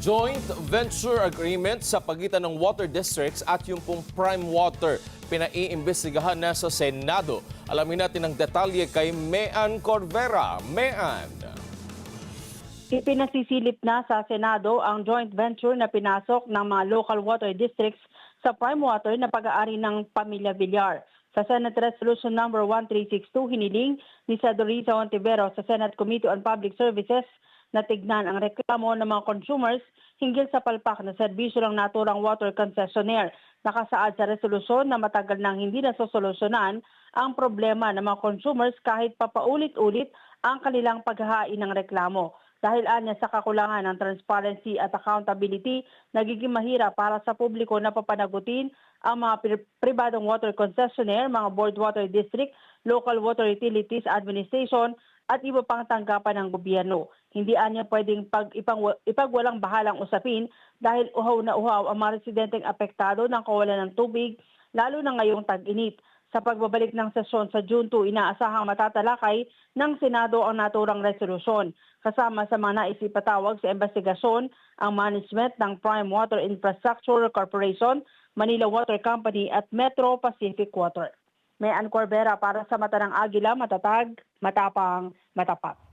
Joint venture agreement sa pagitan ng water districts at yung pong Prime Water pinaiimbestigahan na sa Senado. Alamin natin ang detalye kay Mean Corvera. Mean. Ipinasisilip na sa Senado ang joint venture na pinasok ng mga local water districts sa Prime Water na pag-aari ng Pamilya Villar. Sa Senate Resolution number 1362, hiniling ni Senador Risa Hontiveros sa Senate Committee on Public Services na tignan ang reklamo ng mga consumers hinggil sa palpak na serbisyo ng naturang water concessionaire. Nakasaad sa resolusyon na matagal nang hindi nasosolusyonan ang problema ng mga consumers kahit papaulit-ulit ang kanilang paghahain ng reklamo. Dahil anya sa kakulangan ng transparency at accountability, nagiging mahirap para sa publiko na papanagutin ang mga pribadong water concessionaire, mga board water district, local water utilities administration at iba pang tanggapan ng gobyerno. Hindi anya pwedeng ipagwalang bahalang usapin dahil uhaw na uhaw ang mga residenteng apektado ng kawalan ng tubig, lalo na ngayong tag-init. Sa pagbabalik ng sesyon sa June 2, inaasahang matatalakay ng Senado ang naturang resolusyon. Kasama sa mga naisipatawag sa investigasyon ang management ng Prime Water Infrastructure Corporation, Manila Water Company at Metro Pacific Water. Mean Corvera para sa Mata ng Agila, matatag, matapang, matapat.